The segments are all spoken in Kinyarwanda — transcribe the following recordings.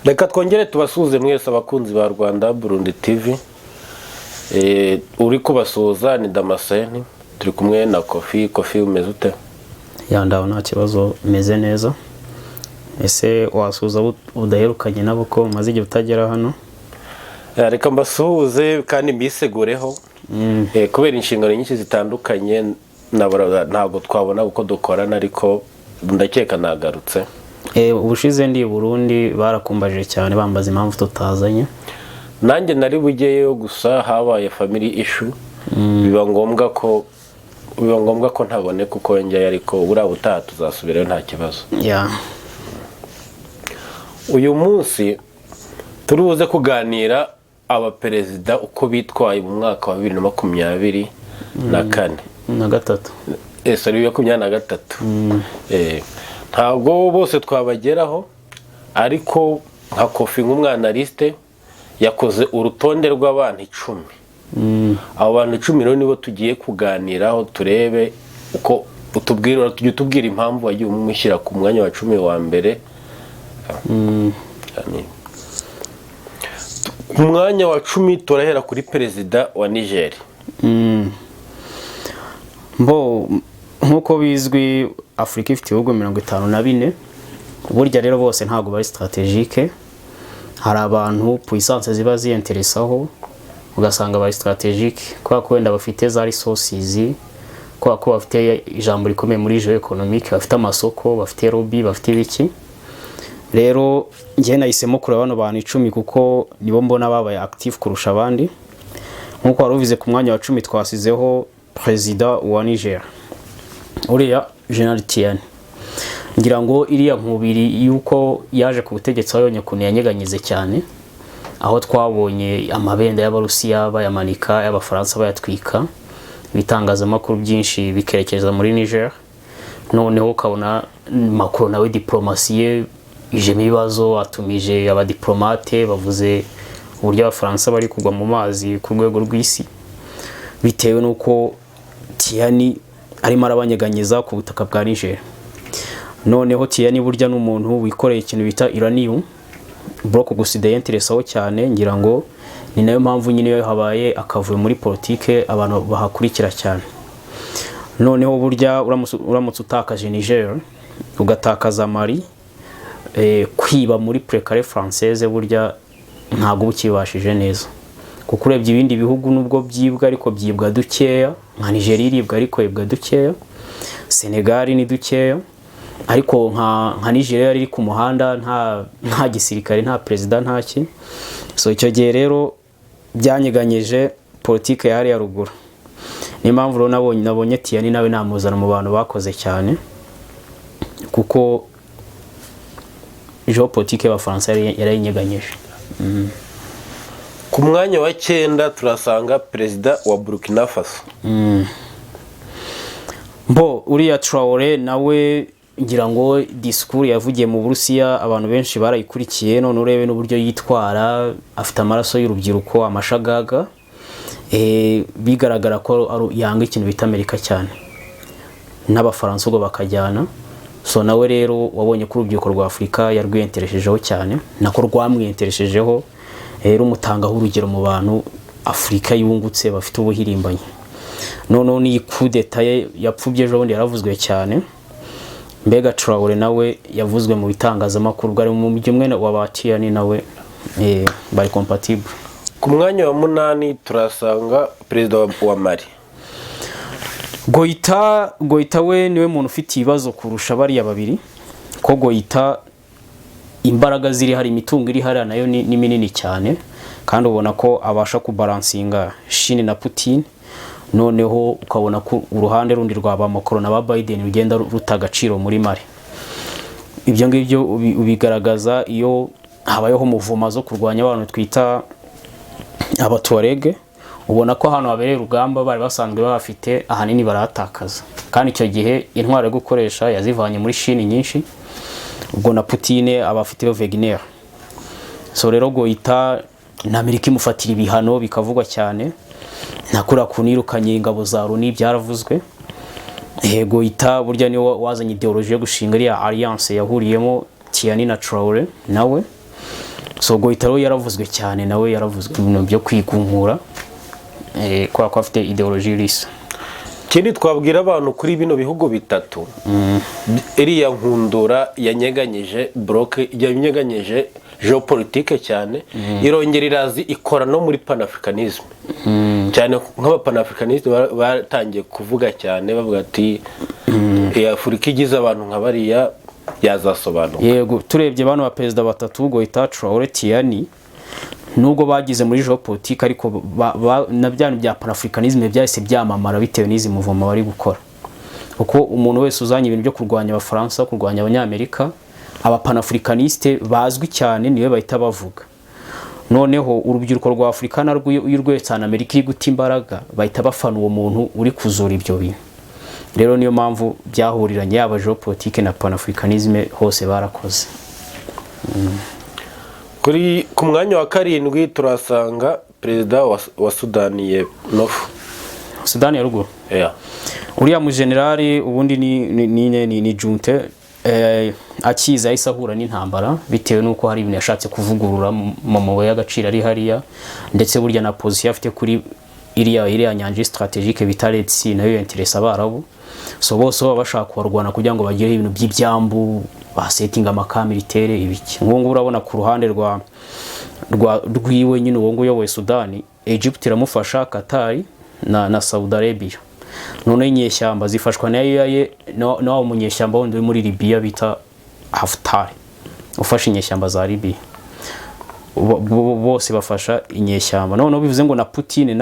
Reka twongere tubasuhuze mwese abakunzi ba Rwanda Burundi TV. Uri kubasuhuza ni Damascene, turi kumwe na Kofi umeze ute? Yandaho nta kibazo, meze neza. Ese wasuhuza udaherukanye nabo ko maze igihe utagera hano? Reka mbasuhuze kandi mbisegureho. Kubera inshingano nyinshi zitandukanye ntabwo twabona uko dukorana, ariko ndakeka nagarutse. Ubushize ndi Burundi barakumbaje cyane bambaza impamvu tutazanye. Nanjye nari bugeyeyo gusa habaye family issue. Biba ngombwa ko ntaboneka uko njye, ariko buriya butaha tuzasubirayo nta kibazo. Uyu munsi turubuze kuganira abaperezida uko bitwaye mu mwaka wa 2024 na gatatu. Sorry, 2023. Ntabwo bose twabageraho, ariko nka Kofi nk'umwanaliste yakoze urutonde rw'abantu 10. Abo bantu 10 rero nibo tugiye kuganiraho, turebe uko utubwira impamvu wagiye umushyira ku mwanya wa 10 wa mbere. Ku mwanya wa 10 turahera kuri perezida wa Niger. Nkuko bizwi Afrika ifite ibihugu 54. Burya rero bose ntago bari strategique. Hari abantu puissance ziba ziyenteresaho ugasanga bari strategique kwa ko wenda bafite za resources, kwa ko bafite ijambo rikomeye muri geo-economique, bafite amasoko, bafite lobby, bafite biki. Rero ngiye nahisemo kure bano bantu 10 kuko nibo mbona babaye active kurusha abandi. Nkuko waruvize ku mwanya wa 10 twasizeho president wa Niger, uriya General Tiani. Ngira ngo iriya nkubiri yuko yaje ku butegetsi wayonye kuntu yanyeganyize cyane, aho twabonye amabenda y'Abarusiya bayamanika, y'Abafaransa bayatwika, bitangazamakuru byinshi bikerekeza muri Niger. Noneho ukabona Macron nawe diplomasiye ije ibibazo, atumije abadiplomate bavuze uburyo Abafaransa bari kugwa mu mazi ku rwego rw'isi, bitewe nuko Tiani arimo arabanyeganyiza ku butaka bwa Niger. Noneho Tiani burya n'umuntu wikoreye ikintu bita uranium block gusida y'interesaho cyane, ngira ngo ni nayo mpamvu nyine yo habaye akavuye muri politike abantu bahakurikira cyane. Noneho burya uramutse utakaje Niger ugatakaza Mali, kwiba muri précaré française burya ntago ukibashije neza, kuko urebye ibindi bihugu nubwo byibwa ariko byibwa dukeya, nka Nigeria iribwa ariko yibwa dukeya, Senegal ni dukeya, ariko nka Nigeria iri ku muhanda nta gisirikare, nta president, ntaki. So icyo gihe rero byanyeganyeje politike yari ya ruguru. Ni mpamvu rero nabonye Tiani nawe namuzana mu bantu bakoze cyane, kuko geopolitike y'Abafaransa yarayinyeganyeje. Ku mwanya wa 9 turasanga perezida wa Burkina Faso. Uriya Traoré nawe ngira ngo discours yavugiye mu Burusiya abantu benshi barayikurikiye, none urebe n'uburyo yitwara, afite amaraso y'urubyiruko, amashagaga, bigaragara ko yanga ikintu bita Amerika cyane, n'Abafaransa ubwo bakajyana. So nawe rero wabonye ko urubyiruko rwa Afrika yarwiyentereshejeho cyane, nako rwamwiyentereshejeho, rero umutangaho urugero mu bantu Afrika yungutse bafite ubuhirimbanye. None ni coup d'etat yapfubye ejo bundi yaravuzwe cyane. Mbega Traoré nawe yavuzwe mu bitangazamakuru, bari mu mujyumwe wa Batiani nawe bari compatible. Ku mwanya wa 8 turasanga perezida wa Mali. Goita we niwe muntu ufite ibibazo kurusha bariya babiri, ko Goita imbaraga ziri hari, imitungo iri hari nayo ni minini cyane, kandi ubona ko abasha kubalansinga Chine na Putin. Noneho ukabona ko uruhande rundi rwa ba Macron na ba Biden rugenda rutagaciro muri Mali. Ibyo ngibyo ubigaragaza iyo habayeho muvuma zo kurwanya abantu twita Abatuareg. Ubona ko hano habereye urugamba bari basanzwe bafite ahanini baratakaza, kandi icyo gihe intwaro yo gukoresha yazivanye muri Chine nyinshi, ubwo na Putin abafite Wagner. So rero Goita na Amerika imufatira ibihano bikavugwa cyane, nakura kunirukanye ingabo za Loni byaravuzwe. Goita burya ni wazanye ideology yo gushinga iriya alliance yahuriyemo Tiani na Traoré nawe. so Goita rero yaravuzwe cyane, nawe yaravuzwe ibintu byo kwigumura kwa ko afite ideology risa. Kindi twabwira abantu kuri bino bihugu bitatu, iriya nkundura yanyeganyije bloke, yanyeganyije geopolitique cyane, irongera irazi ikora no muri panafricanisme cyane. Nk'aba panafricaniste batangiye kuvuga cyane bavuga ati Afurika igize abantu nka bariya yazasobanura. Yego, turebye bano ba perezida batatu Goita, Traoré, Tiani, nubwo bagize muri geopolitique ariko na bya panafricanisme byahise byamamara bitewe n'izi muvoma bari gukora. Uko umuntu wese uzanye ibintu byo kurwanya abafaransa, kurwanya abanyamerika, aba panafricaniste bazwi cyane niwe bahita bavuga. Noneho urubyiruko rwa Afrika narwo y'urwetsana Amerika iri guta imbaraga bahita bafana uwo muntu uri kuzura ibyo bintu. Rero niyo mpamvu byahuriranye yaba geopolitique na panafricanisme hose barakoze. Kuri ku mwanya wa 7 turasanga perezida wa Sudani y'Epfo. Sudani ya ruguru. Yeah. Uriya mu generali ubundi ni junte akiza isahura n'intambara bitewe nuko hari ibintu yashatse kuvugurura mu mabuye y'agaciro ari hariya, ndetse burya na position afite kuri iriya nyanja strategique bita Red Sea nayo interesa abarabu. So bose bashaka kubarwana kugira ngo bagire ibintu by'ibyambu, basetinga amaka militaire ibiki. Ngo urabona ku ruhande rwiwe nyine uwo uyoboye Sudani, Egypt iramufasha, Qatar na Saudi Arabia. None inyeshyamba zifashwa na umunyeshyamba wundi uri muri Libya bita Haftar, ufasha inyeshyamba za Libya. Bose bafasha inyeshyamba. None bivuze ngo na Putin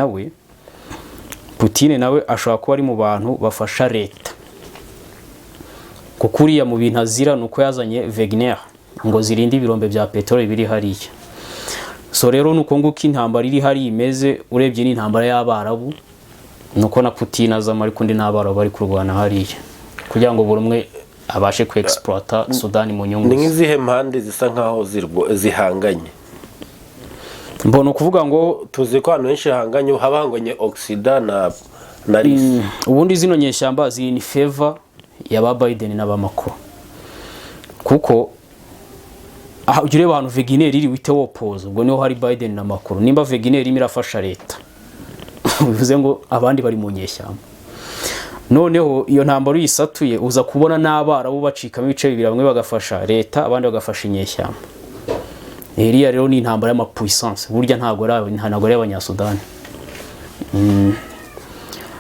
nawe ashobora kuba ari mu bantu bafasha leta. Kukuriya mu bintu azira nuko yazanye Wagner ngo zirinde ibirombe bya petrol biri hariya. So rero nuko nguko intambara iri hari imeze, urebye ni intambara y'abarabu, nuko na Putin azama ariko ndi n'abarabu bari kurwana hariya kugira ngo buri umwe abashe ku exploiter Sudani mu nyungu. Ni nk'izihe mpande zisa nkaho zihanganye? Mbona kuvuga ngo tuzi ko hano henshi hanganye, habanganye Occident na Russia. Ubundi zino nyeshyamba ziri ni favor ya Biden na Macron, kuko ujire abantu Wagner iri wite wopoza, ubwo niho hari Biden na Macron. Nimba Wagner imirafasha leta bivuze ngo abandi bari mu nyeshyamba. Noneho iyo ntambaro yisatuye uza kubona n'abarabu bacikamo ibice bibiri, bamwe bagafasha leta abandi bagafasha inyeshyamba. Iriya rero ni intambara y'amapuissance, burya ntago ari abanyasudani.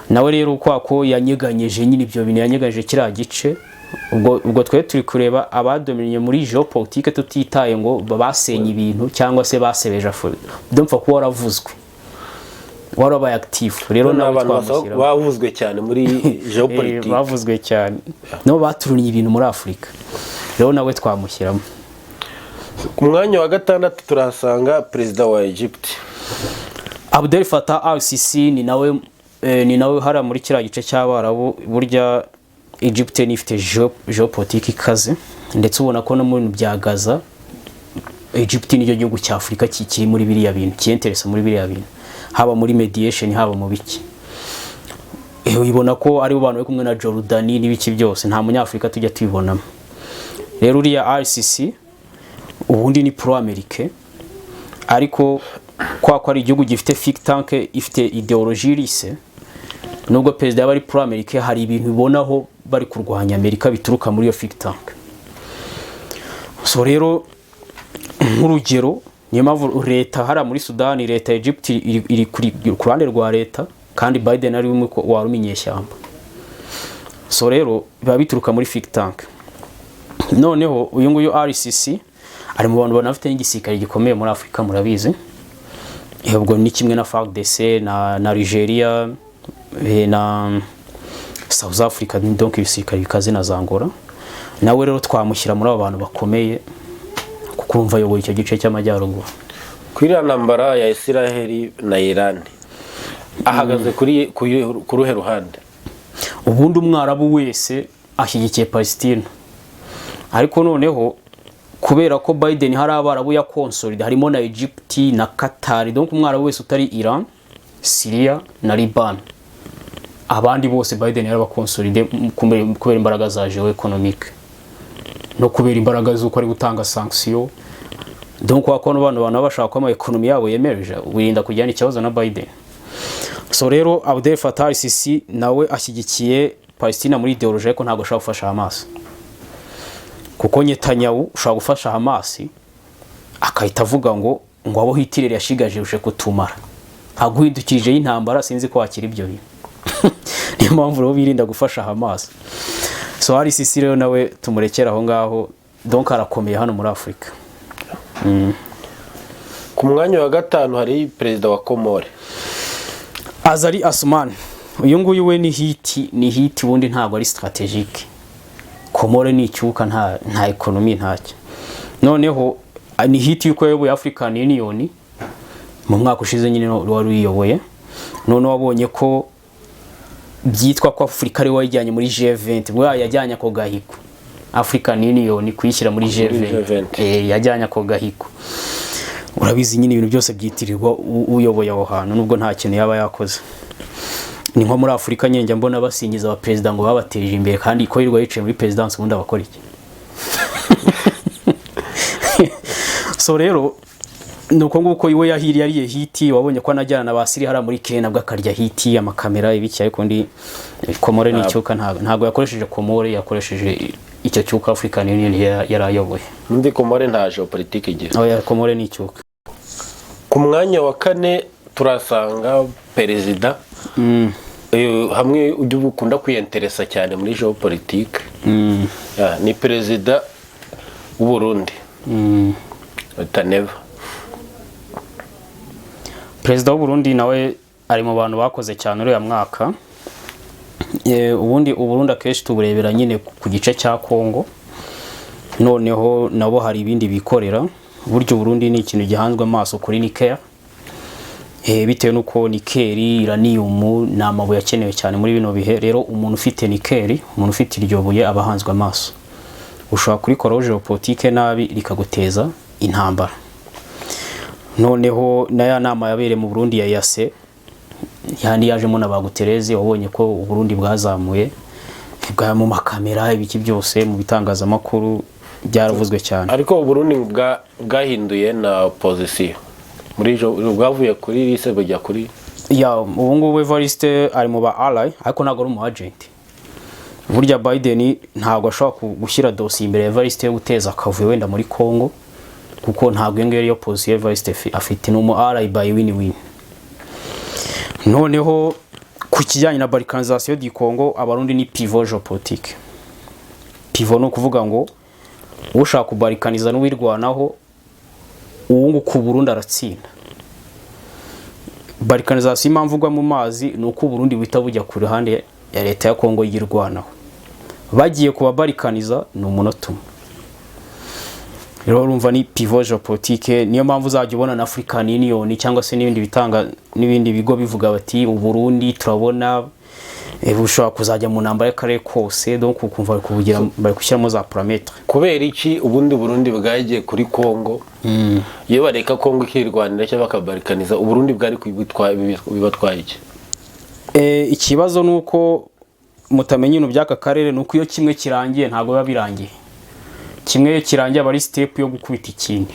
Nawe rero kwako yanyeganyeje nyine ibyo bintu yanyeganyeje kiriya gice. Ubwo twe turi kureba abadominye muri geopolitique tutitaye ngo basenye ibintu cyangwa se basebeje Afurika. Ndumva ko waravuzwe warabaye active. Rero n'abantu bavuzwe cyane muri geopolitique, bavuzwe cyane no baturunye ibintu muri Afurika. Rero nawe twamushyiramo. Ku mwanya wa 6 turasanga perezida wa Egypt Abdel Fattah al-Sisi. Ni nawe hara muri kiriya gice cy'abarabu. Burya Egypt ni ifite geopolitique ikaze, ndetse ubona ko no mu bintu bya Gaza Egypt ni cyo gihugu cya Afurika kiri muri biriya bintu, kiyenteresa muri biriya bintu, haba muri mediation haba mu biki. Ubona ko ari abantu bari kumwe na Jordani n'ibiki byose, nta munyafurika tujya tubibonamo. Rero uriya al-Sisi ubundi ni pro Amerique, ariko kwa ari igihugu gifite think tank ifite ideology lise, nubwo perezida yaba ari pro Amerique hari ibintu bibonaho bari kurwanya Amerika bituruka muri iyo think tank. So rero nk'urugero niyo mpamvu leta hara muri Sudani, leta ya Egypt iri ku ruhande rwa leta, kandi Biden ari umwe warumenyeshyamba. So rero biba bituruka muri think tank. Noneho uyu nguyu al-Sisi ari mu bantu banafite n'igisirikare gikomeye muri Afurika, murabizi. Ubwo ni kimwe na FARDC na Nigeria na South Africa, donc ibisirikare bikaze na Angola. Nawe rero twamushyira muri abo bantu bakomeye kuko umva yoboye icyo gice cy'amajyaruguru. Kuri ntambara ya Israel na Iran ahagaze kuri ruhe ruhande? Ubundi umwarabu wese ashyigikiye Palestine, ariko noneho kubera ko Biden hari abarabu ya consolide harimo na Egypt na Qatar, donc umwarabu wese utari Iran, Syria na Liban, abandi bose Biden yarabakonsolide kubera imbaraga za geo-economique no kubera imbaraga z'uko ari gutanga sanction donc wakono abantu bashaka ko ama economy yabo yemereje wirinda kujyana ikibazo na Biden. So rero Abdel Fattah al-Sisi nawe ashyigikiye Palestina muri ideology ko ntago ashaka gufasha Hamas, kuko Netanyahu ushaka gufasha Hamas akahita avuga ngo abo Hitler yashigaje ushe kutumara aguhindukirije y'intambara, sinzi ko wakira ibyo bintu. Niyo mpamvu rero birinda gufasha Hamas. So al-Sisi rero nawe tumurekera aho ngaho, donc arakomeye hano muri Afrika. Ku mwanya wa gatanu hari perezida wa Komore Azali Assoumani. Uyu nguyu we ni hiti ubundi ntabwo ari strategique. Komore ni icyuka nta economy ntacyo. Noneho ni hiti yuko yayoboye African Union mu mwaka ushize nyine wari uyoboye. None wabonye ko byitwa ko Afrika ari wajyanye muri G20, bwa yajyanye ko gahigo African Union kuyishyira muri G20. Yajyanye ko gahigo. Urabizi nyine ibintu byose byitirirwa uyoboye aho hantu nubwo nta kintu yaba yakoze. Ni nko muri Afrika nyenge mbona basingiza aba president ngo babateje imbere kandi ko yirwa yicaye muri presidence ubundi abakora iki. So rero nuko nguko iwe yahiri yariye hiti, wabonye ko anajyana na basiri hara muri Kenya nabwo akarya hiti amakamera ibiki, ariko ndi Komore ni cyuka ntago yakoresheje Komore, yakoresheje icyo cyuka African Union yarayoboye. Ndi Komore nta geopolitique igira. Oya, Komore ni cyuka. Ku mwanya wa kane turasanga perezida hamwe ujya ukunda kwiyenteresa cyane muri geopolitique. Ni perezida w'u Burundi. Taneva. Perezida w'u Burundi nawe ari mu bantu bakoze cyane uriya mwaka. Ubundi u Burundi akenshi tuburebera nyine ku gice cya Kongo, noneho nabo hari ibindi bikorera. Buryo Burundi ni ikintu gihanzwe amaso kuri nickel, bitewe nuko nickel uranium ni amabuye akenewe cyane muri bino bihe. Rero umuntu ufite nickel, umuntu ufite iryo buye abahanzwe amaso, ushobora kurikora geopolitique nabi rikaguteza intambara. Noneho naya nama yabere mu Burundi ya yase yandi yajemo na bagutereze, wabonye ko u Burundi bwazamuye bwa mu makamera ibiki byose mu bitangazamakuru byaravuzwe cyane. Ariko u Burundi bwahinduye na opposition muri bwavuye kuri lise bujya kuri ubu ngubu Evariste ari mu ba ally ariko ntago ari mu agent. Burya Biden ntago ashobora gushyira dossier imbere ya Evariste yo guteza akavuyo wenda muri Kongo, kuko ntabwo ngere yo position Evariste afite n'umu ally by win-win. Noneho ku kijyanye na balkanisation du Congo, abarundi ni pivot geopolitique. Pivot no kuvuga ngo ushaka kubalkaniza n'uwirwanaho uwungu ku Burundi aratsinda. Balkanisation impamvugwa mu mazi nuko Burundi bita bujya ku ruhande ya leta ya Kongo yirwanaho. Bagiye kuba balkaniza ni umunota umwe. Rero urumva ni pivot geopolitique. Niyo mpamvu uzajya ubona na African Union cyangwa se n'ibindi bigo bivuga bati u Burundi turabona bushobora kuzajya mu namba y'akarere kose, donc ukumva bari kushyiramo za parametre. Kubera iki ubundi Burundi bwagiye kuri Kongo? Iyo bareka Kongo ikirwanira cyangwa bakabalkaniza, u Burundi bwari bibatwaye iki? Ikibazo nuko mutamenya ibintu by'aka karere, nuko iyo kimwe kirangiye ntago biba birangiye. Kimwe kirangiye bari step yo gukubita ikindi.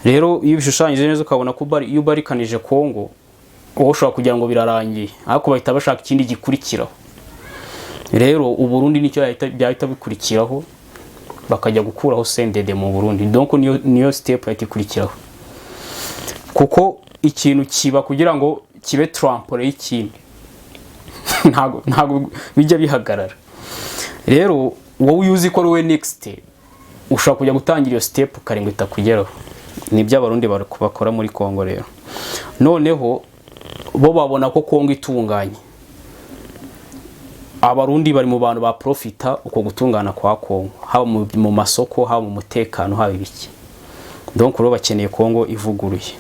Rero iyo bishushanyije neza ukabona ko iyo barikanije Kongo ushobora kugira ngo birarangiye, ariko bahita bashaka ikindi gikurikiraho. Rero u Burundi nicyo byahita bikurikiraho, bakajya gukuraho CNDD mu Burundi, donc niyo step yahita ikurikiraho, kuko ikintu kiba kugira ngo kibe trampoline y'ikindi ntago bijya bihagarara. Rero wowe uzi ko we next ushaka kujya gutangira iyo step karindwi itakugeraho. Nibyo abarundi bakora muri Kongo. Rero noneho bo babona ko Kongo itunganye, abarundi bari mu bantu ba profita uko gutungana kwa Kongo, haba mu masoko, haba mu mutekano, haba ibiki. Donc rero bakeneye Kongo ivuguruye.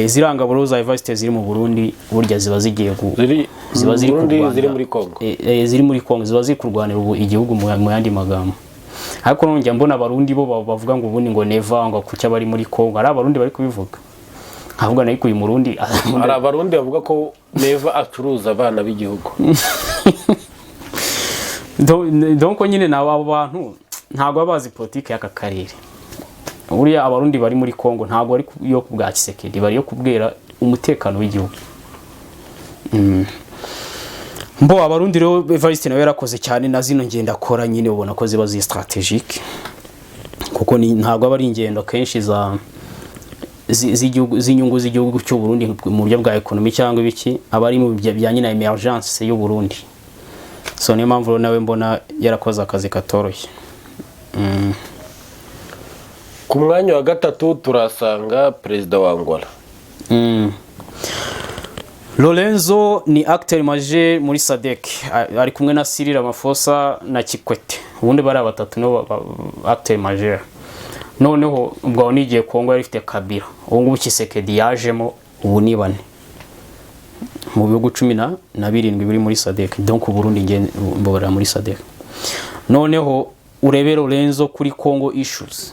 Ziranga boro za Evariste ziri mu Burundi burya ziba zigiye ziba ziri muri Kongo. Ziri muri Kongo ziba ziri kurwanira igihugu mu yandi magambo. Ariko nongera mbona abarundi bo bavuga ngo ubundi ngo neva ngo kucya bari muri Kongo, ari abarundi bari kubivuga. Avuga nayo kuyi Murundi ari abarundi bavuga ko neva acuruza abana b'igihugu. Donc nyine nabo bantu ntago bazi politique y'aka karere. buriya abarundi bari muri Kongo ntabwo ari yo kubwa Tshisekedi, bari yo kubwira umutekano w'igihugu. Mbo abarundi rero Evariste nawe yarakoze cyane na zino ngenda akora nyine ubona ko ziba zi strategique, kuko ntabwo aba ari ingendo kenshi z'inyungu z'igihugu cy'u Burundi mu buryo bwa ekonomi cyangwa ibiki, aba ari mu bijyanye na emergence y'u Burundi. So niyo mpamvu nawe mbona yarakoze akazi katoroshye. Ku mwanya wa gatatu turasanga perezida wa Angola. Lorenzo ni acteur majeur muri SADC, ari kumwe na Cyril Ramaphosa na Kikwete, ubundi bari batatu no acteur majeur. Noneho ubwo nigiye Kongo yari ifite Kabila, ubu ngubu Tshisekedi yajemo, ubu ni bane mu bihugu 17 biri muri SADC, donc Burundi mbora muri SADC. Noneho urebe Lorenzo kuri Congo issues,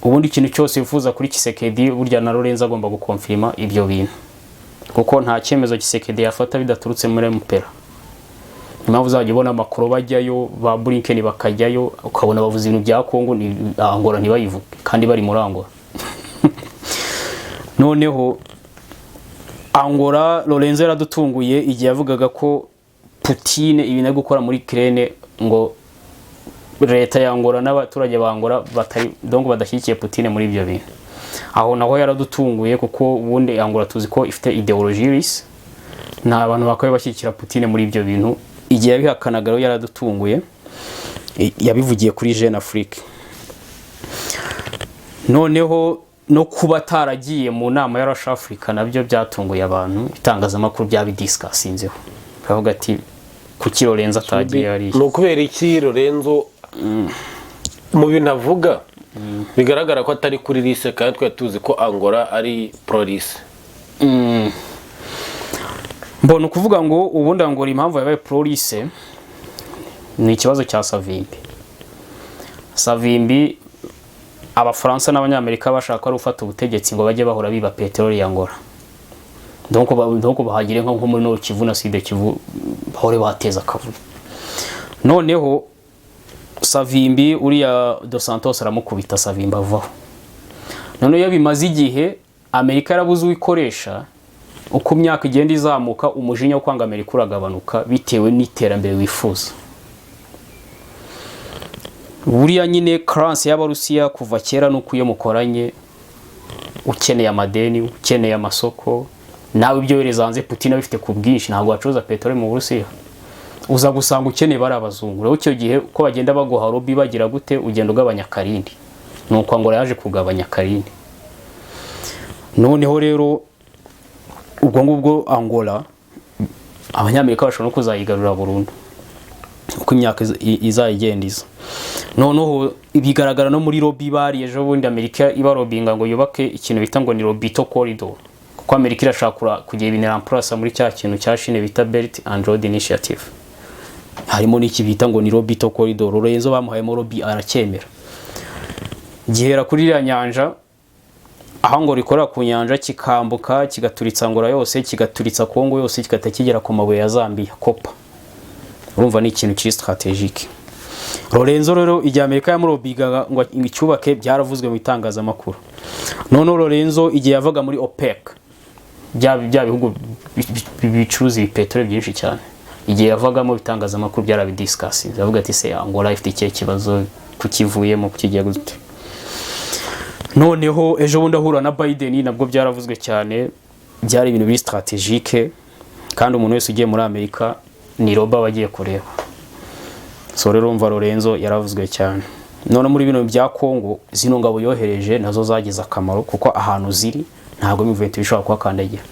ubundi ikintu cyose yifuza kuri Tshisekedi burya na Lorenzo agomba gukonfirma ibyo bintu, kuko nta cyemezo Tshisekedi yafata bidaturutse muri MPR. Impamvu uzajya amakuru bajyayo ba Blinken bakajyayo ukabona bavuze ibintu bya Kongo ni Angola ntibayivuge kandi bari muri Angola. Noneho Angola Lorenzo yaradutunguye igihe yavugaga ko Putin ibintu ari gukora muri Ukraine ngo leta ya Angola n'abaturage ba Angola batari donc badashyikiye Putin muri ibyo bintu. Aho naho yaradutunguye kuko ubundi Angola tuzi ko ifite ideology ris, nta abantu bakwiye bashyikira Putin muri ibyo bintu. Igihe yabihakanaga yaradutunguye, yabivugiye kuri Jeune Afrique. Noneho no kuba taragiye mu nama ya Russia Africa nabyo byatunguye abantu, itangazamakuru byabidiscussinzeho, bavuga ati kuki Lorenzo atagiye ari no kubera iki Lorenzo mu bintu avuga bigaragara ko atari kuri lise, kandi twa tuzi ko Angola ari pro lise. Mbona kuvuga ngo ubundi Angola impamvu yabaye pro lise ni ikibazo cya Savimbi Abafaransa n'Abanyamerika bashaka ari ufata ubutegetsi ngo bajye bahora biba petroli ya Angola, donc bahagire nko muri no Kivu na Sud Kivu bahore bateza akavuyo. Noneho Savimbi uriya Dos Santos aramukubita Savimbi avaho. None yabimaze igihe Amerika yarabuze uyikoresha, uko myaka igenda izamuka umujinya wo kwanga Amerika uragabanuka bitewe n'iterambere wifuza. Buriya nyine currency y'Abarusiya kuva kera nuko iyo mukoranye ukeneye amadeni, ukeneye amasoko, nawe ibyo wereza hanze Putin abifite ku bwinshi, ntabwo acuruza petrol mu Burusiya. Uza gusanga ukeneye bari abazungu, rero icyo gihe uko bagenda baguha lobby bagira gute ugenda ugabanya karindi, nuko Angola yaje kugabanya karindi. Noneho rero ubwo ngubwo Angola Abanyamerika bashobora no kuzayigarura burundu uko imyaka izayigendiza. Noneho ibigaragara no muri lobby bari ejo bundi Amerika ibarobinga ngo yubake ikintu bita ngo ni Lobito Corridor, kuko Amerika irashaka kugira ibintu ramplasa muri cya kintu cya Chine bita Belt and Road Initiative. Harimo n'iki bita ngo ni Lobito Corridor, Lorenzo bamuhayemo lobby aracyemera. Gihera kuri iriya nyanja aho ngo rikora ku nyanja kikambuka kigaturitsa Angola yose, kigaturitsa Kongo yose, kigera ku mabuye ya Zambia Kopa. Urumva ni ikintu kiri strategique. Lorenzo rero igihe Amerika yamurobigaga ngo icyubake byaravuzwe mu itangazamakuru. None Lorenzo igihe yavaga muri OPEC bya bihugu bicuruza petrol byinshi cyane, igihe yavagamo bitangazamakuru byarabidiscussinze, avuga ati se Angola ifite iki kibazo kukivuyemo kukigiye gute. Noneho ejo bundi ahura na Biden nabwo byaravuzwe cyane, byari ibintu biri strategique, kandi umuntu wese ugiye muri Amerika ni roba bagiye kureba. So rero umva Lorenzo yaravuzwe cyane. None muri bino bya Kongo zino ngabo yohereje nazo zagize akamaro, kuko ahantu ziri ntabwo imuventi bishobora kuhakandagira.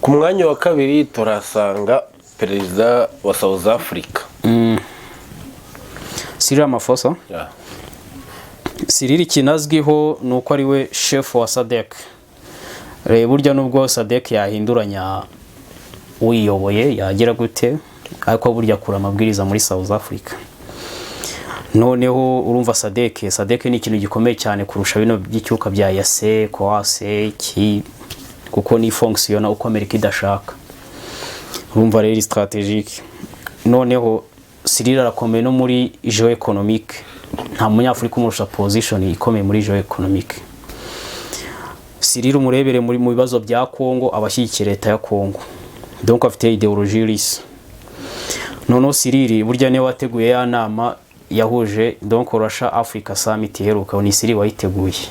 Ku mwanya wa kabiri turasanga perezida wa South Africa, Cyril Ramaphosa. Cyril kinazwiho nuko ari we chef wa SADC. Burya nubwo SADC yahinduranya uyiyoboye yagira gute, ariko burya kura amabwiriza muri South Africa. Noneho urumva SADC ni ikintu gikomeye cyane kurusha bino by'icyuka bya EAC, COAC kuko ni fonctiona uko Amerika idashaka. Urumva rero strategique. Noneho Cyril arakomeye no muri géoéconomique, nta munyafurika umurusha position ikomeye muri geo-economic. Cyril umurebere mu bibazo bya Congo abashyigikiye leta ya Congo, donc afite ideologie lisse. Noneho Cyril burya niwe wateguye ya nama yahuje donc Russia Africa Summit iheruka, ni Cyril wayiteguye.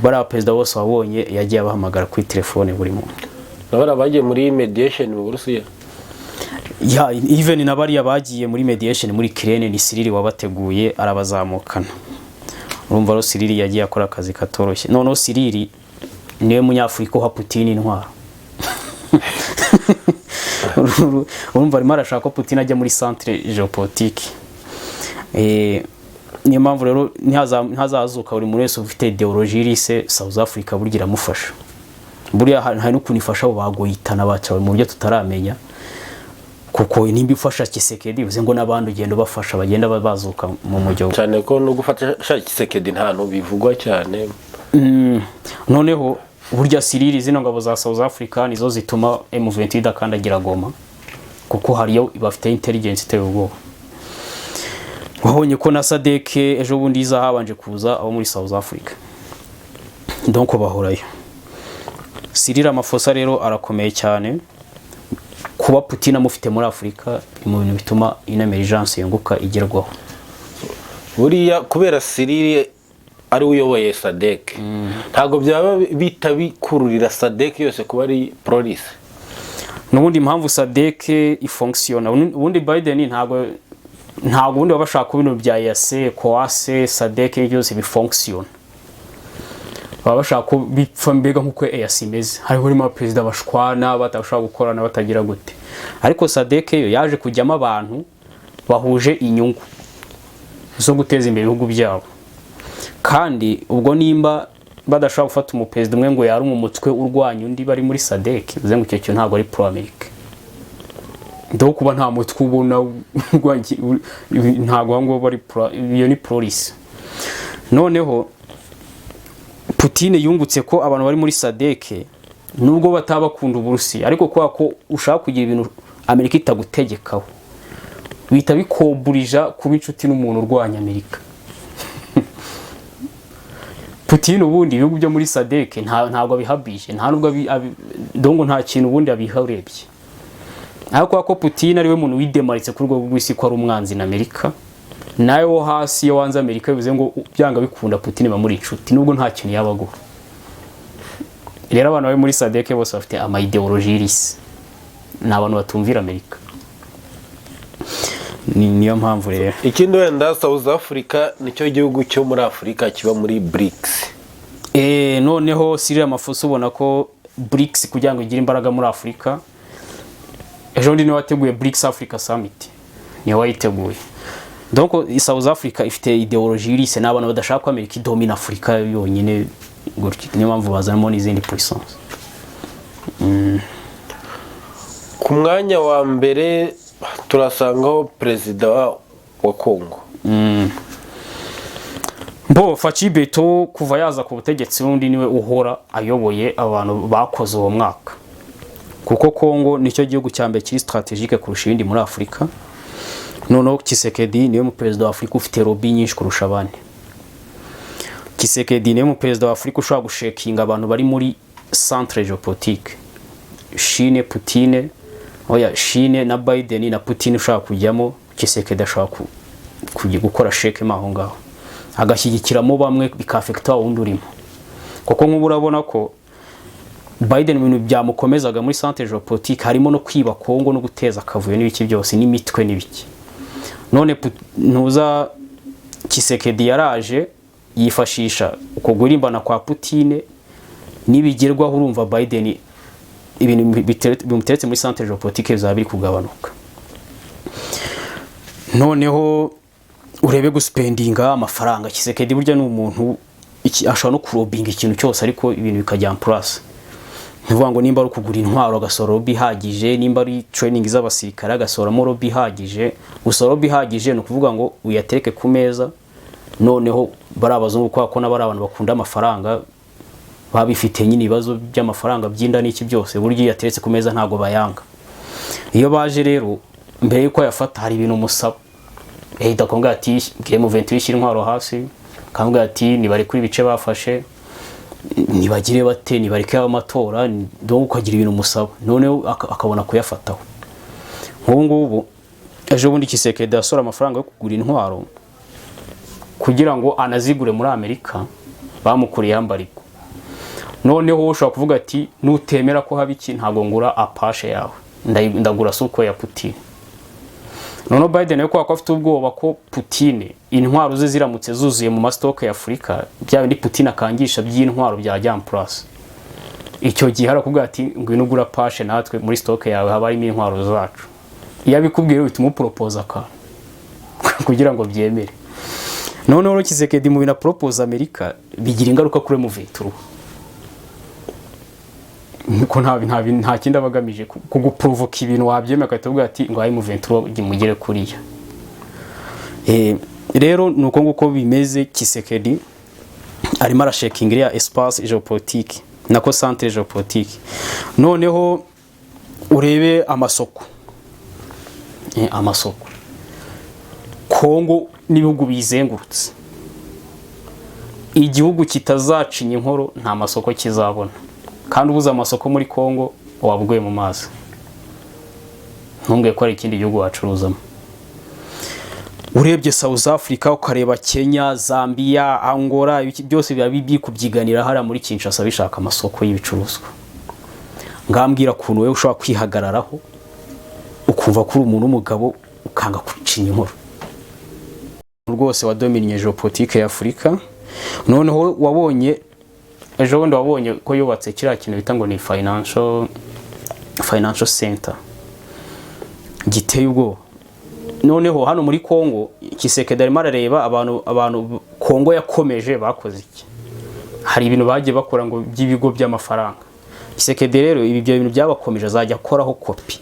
Bara perezida bose wabonye yagiye abahamagara kuri telefone buri muntu. Nabara bagiye muri mediation mu Burusiya. Ya even nabari yabagiye muri mediation muri Ukraine ni Cyril wabateguye arabazamukana. Urumva ro Cyril yagiye akora akazi katoroshye. Noneho Cyril niwe munyafurika uha Putin intwaro. Urumva arimo arashaka ko Putin ajya muri centre géopolitique. Niyo mpamvu rero ntazazuka buri muntu wese ufite ideologie lisse South Africa burya iramufasha. Buriya hari no kunifasha bagoyitana bacawe mu buryo tutaramenya, kuko nimba ifasha Tshisekedi bivuze ngo nabandi ugenda bafasha bagenda bazuka mu mujyo cyane ko no gufasha Tshisekedi nta no bivugwa cyane. Noneho burya Cyril zino ngabo za South Africa nizo zituma M23 idakandagira Goma, kuko hariyo bafite intelligence iteye ubwoba. Wabonye ko na SADC ejo bundi izahabanje kuza abo muri South Africa, donc bahorayo. Cyril Ramaphosa rero arakomeye cyane, kuba Putin amufite muri Afrika mu bintu bituma ina emergence yenguka igerwaho. Buriya kubera Cyril ari uyoboye SADC, ntago byaba bitabikururira SADC yose kuba ari pro-russe. Nubundi impamvu SADC ifunctiona, ubundi Biden ntago ubundi babashaka ibintu bya EAC, COAC, SADC byose bifunctiona. Babashaka bipfa mbega nkuko EAC imeze, hariho urimo president bashwana batashaka gukorana batagira gute. Ariko SADC yo yaje kujyamo abantu bahuje inyungu zo guteza imbere ibihugu byabo, kandi ubwo nimba badashaka gufata umupresident umwe ngo yari umutwe urwanya undi bari muri SADC, bivuze ngo icyo cyo ntabwo ari pro America. Ndo kuba nta mutwe ubona ntabwo ngo bari pro, iyo ni pro-russe. Noneho Putin yungutse ko abantu bari muri SADC nubwo batabakunda Uburusiya, ariko kwa ko ushaka kugira ibintu Amerika itagutegekaho bita bikoburija kuba inshuti n'umuntu urwanya Amerika. Putin ubundi ibihugu byo muri SADC ntabwo abihabije, nta nubwo dongo nta kintu ubundi abiharebye. Ariko ko Putin ari we muntu widemaritse kuri rwo rw'isi ko ari umwanzi na Amerika, nawe wo hasi yo wanze Amerika bivuze ngo byanga bikunda Putin ba muri inshuti nubwo nta kintu yabagura. Rero abantu bari muri SADC bose bafite ama ideologie lisse, n'abantu batumvira Amerika. Niyo mpamvu rero ikindi wenda South Africa nicyo gihugu cyo muri Afrika kiba muri BRICS. Noneho Cyril Ramaphosa ubona ko BRICS kugira ngo igire imbaraga muri Afrika, ejo ndi niwe wateguye BRICS Africa Summit, niwe wayiteguye. Donc South Africa ifite ideologie lisse, n'abantu badashaka ko Amerika idomina Afrika yonyine gutyo, niyo mpamvu bazanamo n'izindi puissance. Ku mwanya wa mbere turasangaho perezida wa Congo. Faci Beto kuva yaza ku butegetsi undi niwe uhora ayoboye abantu bakoze uwo mwaka, kuko Congo nicyo gihugu cyambere kiri strategique kurusha ibindi muri Afrika. Noneho Tshisekedi niwe mu president wa Afrika ufite lobby nyinshi kurusha abandi. Tshisekedi niwe mu president wa Afrika ushobora gushekinga abantu bari muri centre géopolitique. Chine, Putin, Chine na Biden na Putin ushaka kujyamo, Tshisekedi ashaka kujya gukora sheke maho ngaho, agashyigikiramo bamwe bikafekta wundi urimo. Kuko nk'ubu urabona ko Biden ibintu byamukomezaga muri centre géopolitique harimo no kwiba Congo no guteza akavuyo n'ibiki byose n'imitwe n'ibiki. None ntuza Tshisekedi yaraje yifashisha uko gurimbana kwa Putin nibigerwaho, urumva Biden ibintu bimuteretse muri centre géopolitique bizabiri kugabanuka. Noneho urebe guspendinga amafaranga, Tshisekedi burya n'umuntu ashobora no kurobinga ikintu cyose ariko ibintu bikajya en place. Nvuga ngo nimba ari kugura intwaro agasora lobby hagije, nimba ari training z'abasirikare agasoramo lobby hagije, usora lobby hagije no kuvuga ngo uyatereke ku meza. Noneho barabazungu kwa ko nabari abantu bakunda amafaranga babifite nyine ibibazo by'amafaranga byinda n'iki byose, buryo yateretse ku meza ntago bayanga. Iyo baje rero mbere yuko yafata hari ibintu musaba, idakongera ati M23 ishyira intwaro hasi, akambwira ati nibari kuri ibice bafashe, nibagire bate, nibareke amatora, donc ukagira ibintu musaba, none akabona kuyafataho. Nk'ubu ngubu ejo bundi Kisekedi asora amafaranga yo kugura intwaro kugira ngo anazigure muri Amerika, bamukuriye yambariko. Noneho ushobora kuvuga ati nutemera ko haba iki ntago ngura Apache yawe, ndagura suko ya Putin. Noneho Biden yuko afite ubwoba ko Putin intwaro ze ziramutse zuzuye mu mastoke ya Afrika, bya bindi Putin akangisha by'intwaro bya Jam Plus. Icyo gihe harakubwira ati ngwino ugura Apache natwe muri stoke yawe haba harimo intwaro zacu. Iyo abikubwiye bituma propose aka kugira ngo byemere. Noneho Kisekedi mu bina propose Amerika bigira ingaruka kuri M23. Niko nta kindi abagamije kuguprovoka ibintu wabyemera akatavuga ati ngo ayi M23 mugere kuriya. Rero nuko nguko bimeze. Kisekedi arimo arashaking iriya espace géopolitique nako centre géopolitique. Noneho urebe amasoko. Amasoko Kongo n'ibihugu bizengurutse, igihugu kitazacinya inkoro nta masoko kizabona, kandi ubuza amasoko muri Kongo wabwiye mu mazi, ntumbwe ko ari ikindi gihugu wacuruzamo. Urebye South Africa, ukareba Kenya, Zambia, Angola, byose biba bikubyiganira hara muri Kinshasa bishaka amasoko y'ibicuruzwa. Ngambwira kuntu we ushobora kwihagararaho ukumva kuri umuntu umugabo ukanga kucinya inkoro rwose wadominye geopolitique ya Afrika. Noneho wabonye ejo bundi wabonye ko yubatse kiriya kintu bita ngo ni financial center giteye ubwo. Noneho hano muri Kongo Kisekedi arimo arareba abantu Kongo yakomeje bakoze iki, hari ibintu bagiye bakora ngo by'ibigo by'amafaranga. Kisekedi rero ibi byo bintu byabakomeje azajya akoraho kopi.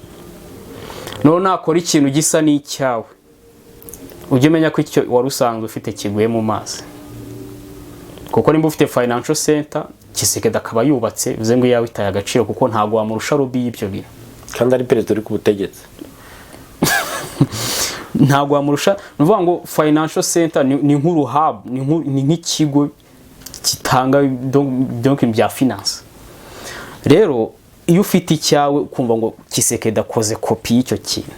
No nakora ikintu gisa n'icyawe ujye menya ko icyo wari usanzwe ufite kiguye mu mazi, kuko nimba ufite financial center Kisekedi akaba yubatse bize ngo yawe itaye agaciro, kuko ntago wamurusha rubi y'ibyo bintu kandi ari perezida uri ku butegetsi. Ntago wamurusha, nuvuga ngo financial center ni nkuru hub, ni nk'ikigo kitanga donc bya finance. Rero iyo ufite icyawe kumva ngo Kisekedi akoze kopi y'icyo kintu,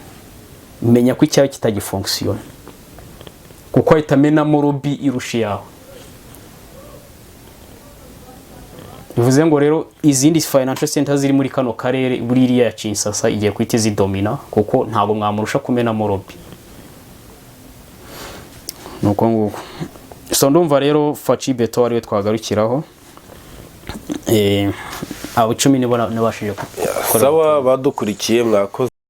menya ko icyawe kitagifunctiona, kuko ahita mu rubi irushi yawe. Bivuze ngo rero izindi financial center ziri muri kano karere buri iriya ya Kinshasa igiye kwita zidomina, kuko ntago mwamurusha kumena mu rubi. Nuko nguko so ndumva rero Faci Beto ariwe twagarukiraho. Abo 10 nibo nabashije sawa badukurikiye mwakoze.